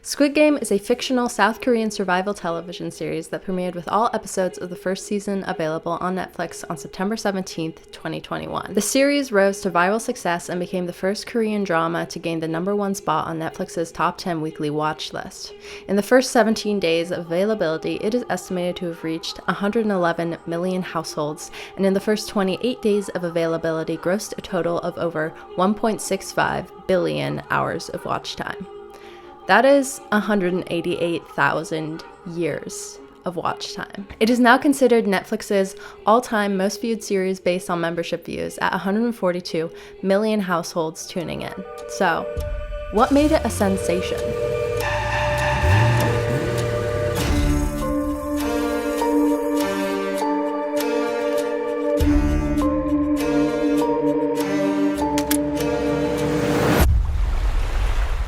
Squid Game is a fictional South Korean survival television series that premiered with all episodes of the first season available on Netflix on September 17, 2021. The series rose to viral success and became the first Korean drama to gain the #1 spot on Netflix's top 10 weekly watch list. In the first 17 days of availability, it is estimated to have reached 111 million households, and in the first 28 days of availability, grossed a total of over 1.65 billion hours of watch time. That is 188,000 years of watch time. It is now considered Netflix's all-time most viewed series based on membership views at 142 million households tuning in. So, what made it a sensation?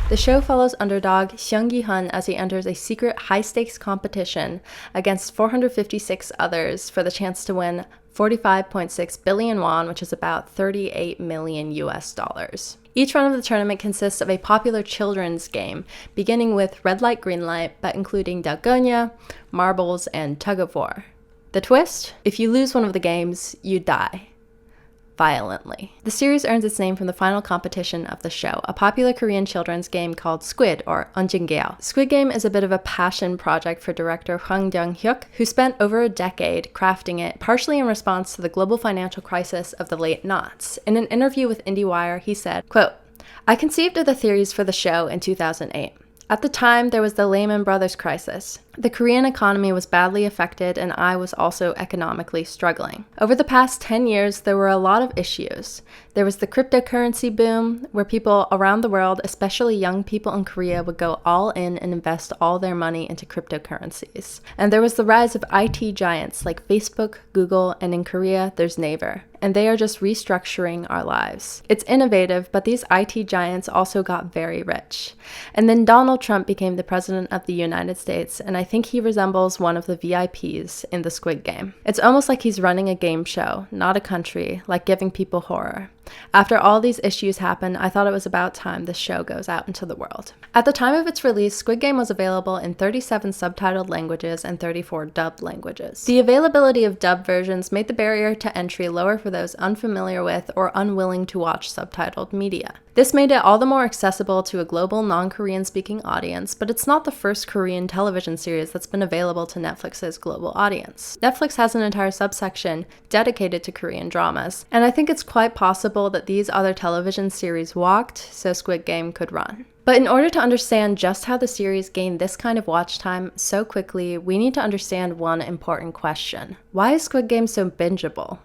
The show follows underdog Seong-tae as he enters a secret high-stakes competition against 456 others for the chance to win 45.6 billion won, which is about 38 million US dollars. Each round of the tournament consists of a popular children's game, beginning with red light, green light, but including dalgonya, marbles, and tug-of-war. The twist? If you lose one of the games, you die. Violently. The series earns its name from the final competition of the show, a popular Korean children's game called Squid, or Onjinggeo. Squid Game is a bit of a passion project for director Dong-hyuk, who spent over a decade crafting it, partially in response to the global financial crisis of the late noughts. In an interview with IndieWire, he said, quote, "I conceived of the theories for the show in 2008. At the time, there was the Lehman Brothers crisis. The Korean economy was badly affected, and I was also economically struggling. Over the past 10 years, there were a lot of issues. There was the cryptocurrency boom, where people around the world, especially young people in Korea, would go all in and invest all their money into cryptocurrencies. And there was the rise of IT giants like Facebook, Google, and in Korea, there's Naver. And they are just restructuring our lives. It's innovative, but these IT giants also got very rich. And then Donald Trump became the president of the United States, and I think he resembles one of the VIPs in the Squid Game. It's almost like he's running a game show, not a country, like giving people horror. After all these issues happened, I thought it was about time this show goes out into the world." At the time of its release, Squid Game was available in 37 subtitled languages and 34 dubbed languages. The availability of dubbed versions made the barrier to entry lower for those unfamiliar with or unwilling to watch subtitled media. This made it all the more accessible to a global non-Korean speaking audience, but it's not the first Korean television series that's been available to Netflix's global audience. Netflix has an entire subsection dedicated to Korean dramas, and I think it's quite possible that these other television series walked so Squid Game could run. But in order to understand just how the series gained this kind of watch time so quickly, we need to understand one important question. Why is Squid Game so bingeable?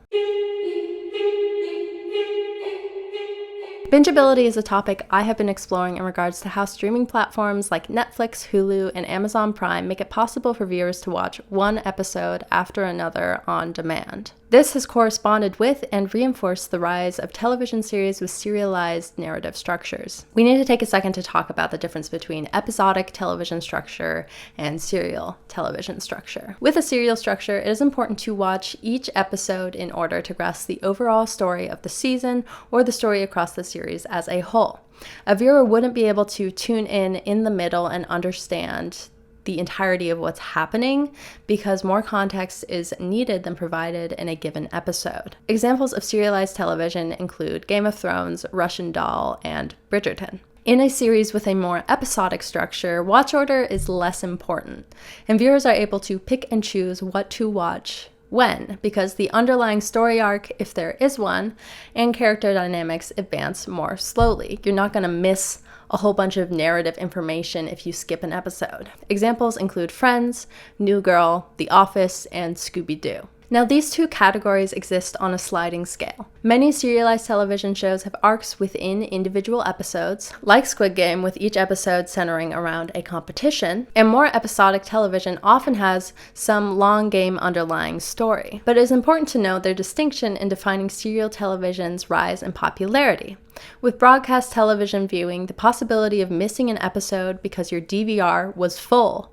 Bingeability is a topic I have been exploring in regards to how streaming platforms like Netflix, Hulu, and Amazon Prime make it possible for viewers to watch one episode after another on demand. This has corresponded with and reinforced the rise of television series with serialized narrative structures. We need to take a second to talk about the difference between episodic television structure and serial television structure. With a serial structure, it is important to watch each episode in order to grasp the overall story of the season or the story across the series as a whole. A viewer wouldn't be able to tune in the middle and understand the entirety of what's happening because more context is needed than provided in a given episode. Examples of serialized television include Game of Thrones, Russian Doll, and Bridgerton. In a series with a more episodic structure, watch order is less important, and viewers are able to pick and choose what to watch when, because the underlying story arc, if there is one, and character dynamics advance more slowly. You're not going to miss a whole bunch of narrative information if you skip an episode. Examples include Friends, New Girl, The Office, and Scooby-Doo. Now, these two categories exist on a sliding scale. Many serialized television shows have arcs within individual episodes, like Squid Game, with each episode centering around a competition, and more episodic television often has some long game underlying story. But it is important to note their distinction in defining serial television's rise in popularity. With broadcast television viewing, the possibility of missing an episode because your DVR was full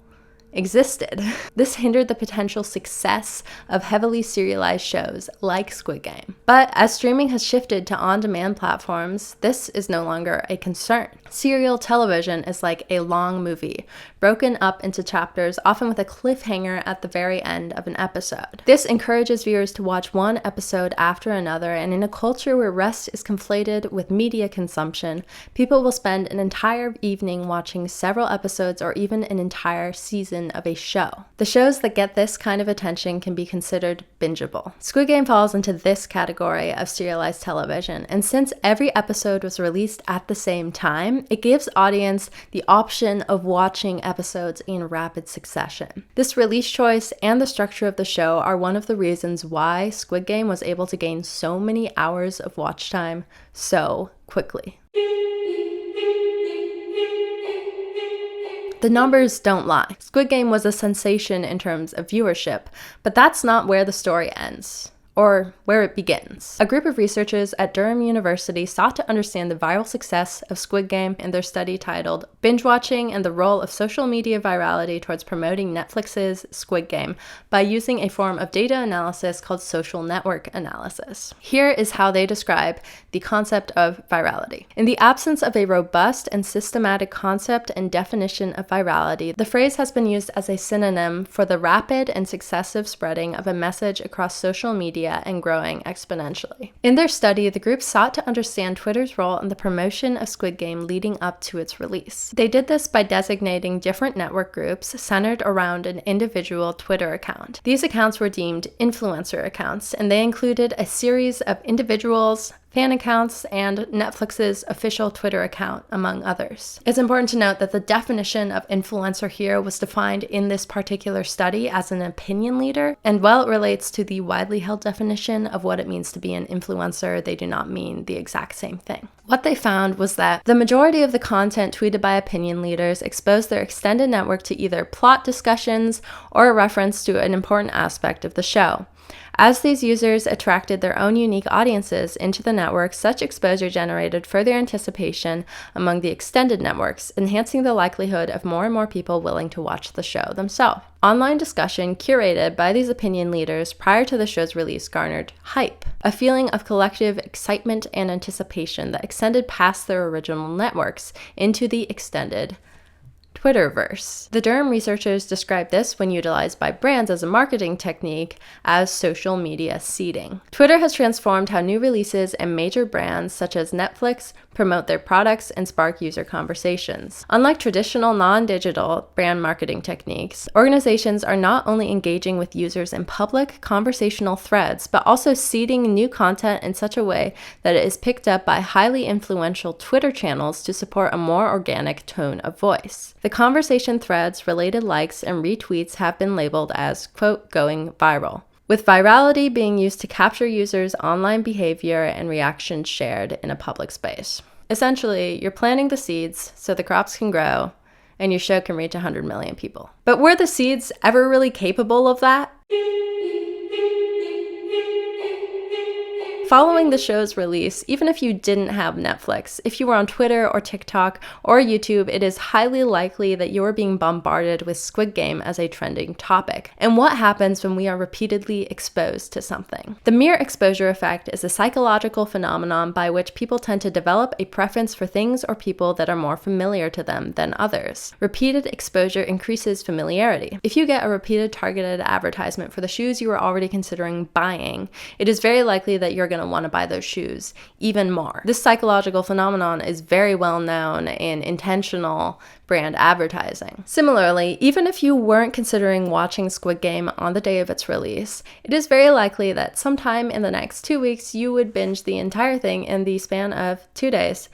existed. This hindered the potential success of heavily serialized shows like Squid Game. But as streaming has shifted to on-demand platforms, this is no longer a concern. Serial television is like a long movie, broken up into chapters, often with a cliffhanger at the very end of an episode. This encourages viewers to watch one episode after another, and in a culture where rest is conflated with media consumption, people will spend an entire evening watching several episodes or even an entire season of a show. The shows that get this kind of attention can be considered bingeable. Squid Game falls into this category of serialized television, and since every episode was released at the same time, it gives audience the option of watching episodes in rapid succession. This release choice and the structure of the show are one of the reasons why Squid Game was able to gain so many hours of watch time so quickly. The numbers don't lie. Squid Game was a sensation in terms of viewership, but that's not where the story ends, or where it begins. A group of researchers at Durham University sought to understand the viral success of Squid Game in their study titled Binge Watching and the Role of Social Media Virality Towards Promoting Netflix's Squid Game by using a form of data analysis called social network analysis. Here is how they describe the concept of virality. In the absence of a robust and systematic concept and definition of virality, the phrase has been used as a synonym for the rapid and successive spreading of a message across social media and growing exponentially. In their study, the group sought to understand Twitter's role in the promotion of Squid Game leading up to its release. They did this by designating different network groups centered around an individual Twitter account. These accounts were deemed influencer accounts, and they included a series of individuals, fan accounts, and Netflix's official Twitter account, among others. It's important to note that the definition of influencer here was defined in this particular study as an opinion leader, and while it relates to the widely held definition of what it means to be an influencer, they do not mean the exact same thing. What they found was that the majority of the content tweeted by opinion leaders exposed their extended network to either plot discussions or a reference to an important aspect of the show. As these users attracted their own unique audiences into the network, such exposure generated further anticipation among the extended networks, enhancing the likelihood of more and more people willing to watch the show themselves. Online discussion curated by these opinion leaders prior to the show's release garnered hype, a feeling of collective excitement and anticipation that extended past their original networks into the extended Twitterverse. The Durham researchers described this, when utilized by brands as a marketing technique, as social media seeding. Twitter has transformed how new releases and major brands such as Netflix promote their products and spark user conversations. Unlike traditional non-digital brand marketing techniques, organizations are not only engaging with users in public conversational threads, but also seeding new content in such a way that it is picked up by highly influential Twitter channels to support a more organic tone of voice. The conversation threads, related likes, and retweets have been labeled as, quote, going viral, with virality being used to capture users' online behavior and reactions shared in a public space. Essentially, you're planting the seeds so the crops can grow and your show can reach 100 million people. But were the seeds ever really capable of that? Following the show's release, even if you didn't have Netflix, if you were on Twitter or TikTok or YouTube, it is highly likely that you're being bombarded with Squid Game as a trending topic. And what happens when we are repeatedly exposed to something? The mere exposure effect is a psychological phenomenon by which people tend to develop a preference for things or people that are more familiar to them than others. Repeated exposure increases familiarity. If you get a repeated targeted advertisement for the shoes you are already considering buying, it is very likely that you're going to want to buy those shoes even more. This psychological phenomenon is very well known in intentional brand advertising. Similarly, even if you weren't considering watching Squid Game on the day of its release, it is very likely that sometime in the next 2 weeks you would binge the entire thing in the span of 2 days.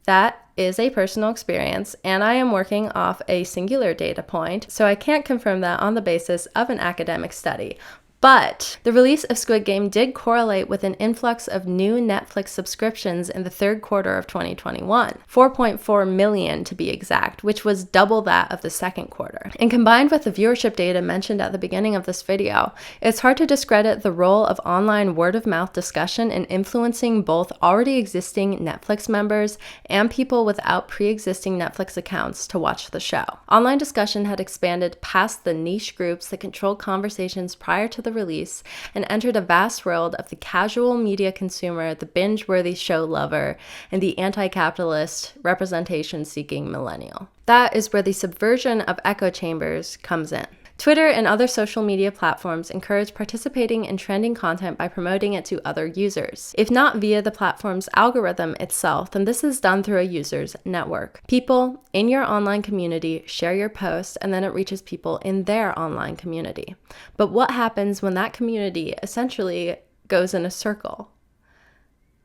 That is a personal experience, and I am working off a singular data point, so I can't confirm that on the basis of an academic study. But the release of Squid Game did correlate with an influx of new Netflix subscriptions in the third quarter of 2021, 4.4 million to be exact, which was double that of the second quarter. And combined with the viewership data mentioned at the beginning of this video, it's hard to discredit the role of online word-of-mouth discussion in influencing both already existing Netflix members and people without pre-existing Netflix accounts to watch the show. Online discussion had expanded past the niche groups that controlled conversations prior to the release and entered a vast world of the casual media consumer, the binge-worthy show lover, and the anti-capitalist, representation-seeking millennial. That is where the subversion of echo chambers comes in. Twitter and other social media platforms encourage participating in trending content by promoting it to other users. If not via the platform's algorithm itself, then this is done through a user's network. People in your online community share your post, and then it reaches people in their online community. But what happens when that community essentially goes in a circle?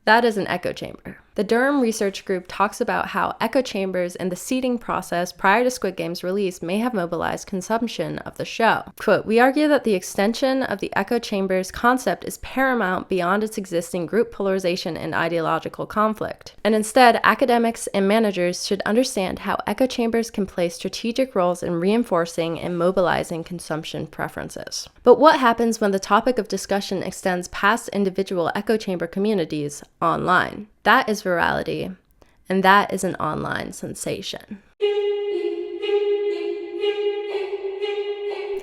That is an echo chamber. The Durham Research Group talks about how echo chambers in the seeding process prior to Squid Game's release may have mobilized consumption of the show. Quote, "We argue that the extension of the echo chambers concept is paramount beyond its existing group polarization and ideological conflict. And instead, academics and managers should understand how echo chambers can play strategic roles in reinforcing and mobilizing consumption preferences." But what happens when the topic of discussion extends past individual echo chamber communities online? That is virality, and that is an online sensation.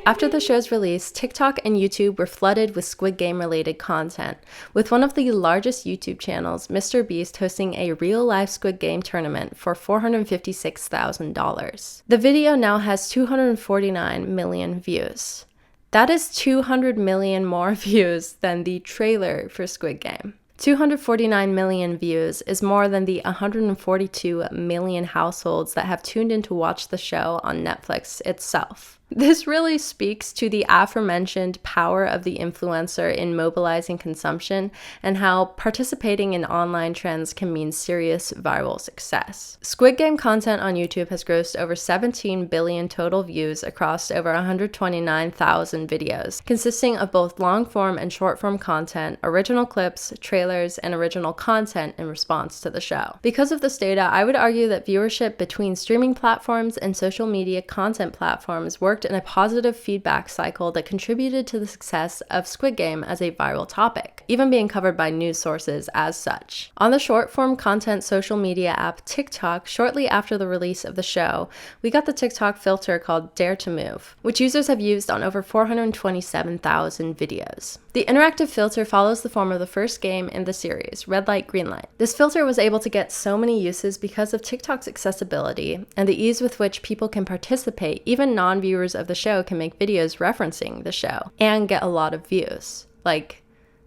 After the show's release, TikTok and YouTube were flooded with Squid Game-related content, with one of the largest YouTube channels, Mr. Beast, hosting a real-life Squid Game tournament for $456,000. The video now has 249 million views. That is 200 million more views than the trailer for Squid Game. 249 million views is more than the 142 million households that have tuned in to watch the show on Netflix itself. This really speaks to the aforementioned power of the influencer in mobilizing consumption and how participating in online trends can mean serious viral success. Squid Game content on YouTube has grossed over 17 billion total views across over 129,000 videos, consisting of both long-form and short-form content, original clips, trailers, and original content in response to the show. Because of this data, I would argue that viewership between streaming platforms and social media content platforms worked in a positive feedback cycle that contributed to the success of Squid Game as a viral topic, even being covered by news sources as such. On the short-form content social media app TikTok, shortly after the release of the show, we got the TikTok filter called Dare to Move, which users have used on over 427,000 videos. The interactive filter follows the form of the first game in the series, Red Light, Green Light. This filter was able to get so many uses because of TikTok's accessibility and the ease with which people can participate. Even non-viewers of the show can make videos referencing the show and get a lot of views, like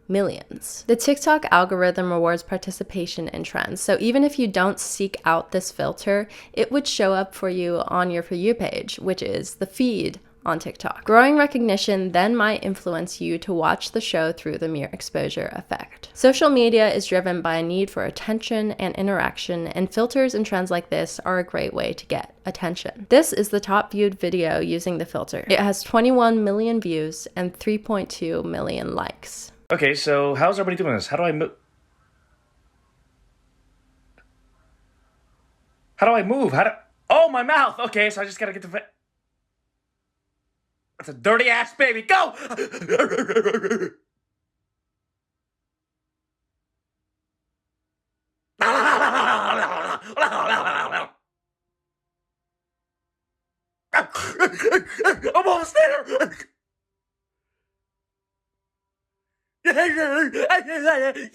millions. The TikTok algorithm rewards participation in trends, so even if you don't seek out this filter, it would show up for you on your For You page, which is the feed on TikTok. Growing recognition then might influence you to watch the show through the mere exposure effect. Social media is driven by a need for attention and interaction, and filters and trends like this are a great way to get attention. This is the top viewed video using the filter. It has 21 million views and 3.2 million likes. Okay, so how's everybody doing this? How do I move? Oh, my mouth! Okay, so I just gotta get the... That's a dirty ass baby. Go! I'm almost there.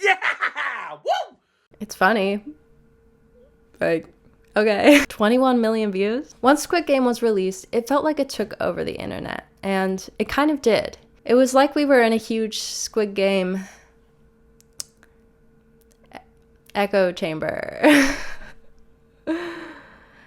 Yeah! Woo! It's funny. Like, okay. 21 million views? Once Squid Game was released, it felt like it took over the internet, and it kind of did. It was like we were in a huge Squid Game echo chamber.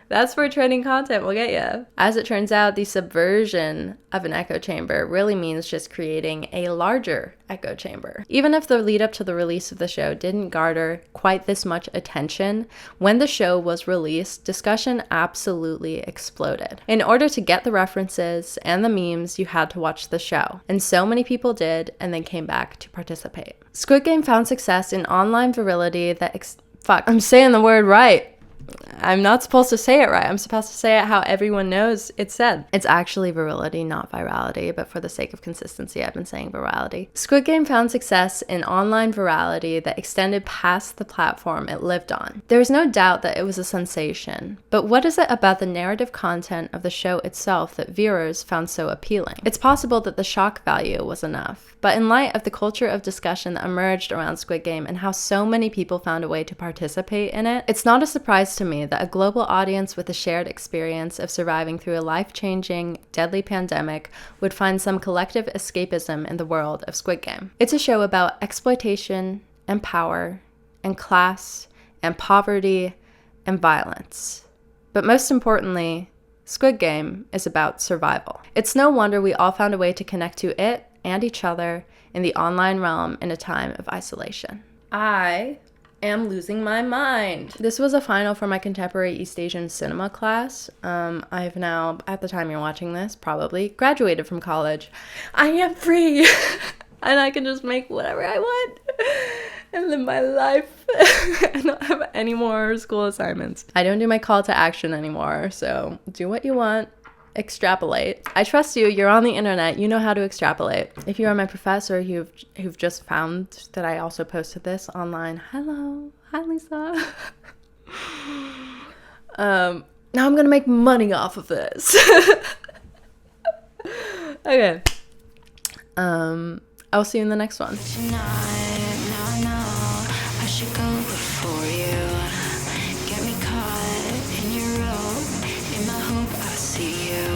That's where trending content will get you. As it turns out, the subversion of an echo chamber really means just creating a larger echo chamber. Even if the lead up to the release of the show didn't garner quite this much attention, when the show was released, discussion absolutely exploded. In order to get the references and the memes, you had to watch the show. And so many people did, and then came back to participate. Squid Game found success in online virality that I'm saying the word right. I'm not supposed to say it right. I'm supposed to say it how everyone knows it's said. It's actually virility, not virality, but for the sake of consistency, I've been saying virality. Squid Game found success in online virality that extended past the platform it lived on. There is no doubt that it was a sensation, but what is it about the narrative content of the show itself that viewers found so appealing? It's possible that the shock value was enough, but in light of the culture of discussion that emerged around Squid Game and how so many people found a way to participate in it, it's not a surprise to me that a global audience with a shared experience of surviving through a life-changing, deadly pandemic would find some collective escapism in the world of Squid Game. It's a show about exploitation and power and class and poverty and violence. But most importantly, Squid Game is about survival. It's no wonder we all found a way to connect to it and each other in the online realm in a time of isolation. I am losing my mind. This was a final for my contemporary East Asian cinema class. I have now, at the time you're watching this, probably graduated from college. I am free and I can just make whatever I want and live my life and not have any more school assignments. I don't do my call to action anymore, so do what you want. Extrapolate. I trust you. You're on the internet. You know how to extrapolate. If you are my professor who've just found that I also posted this online, hello. Hi, Lisa. Now I'm gonna make money off of this. Okay. I'll see you in the next one.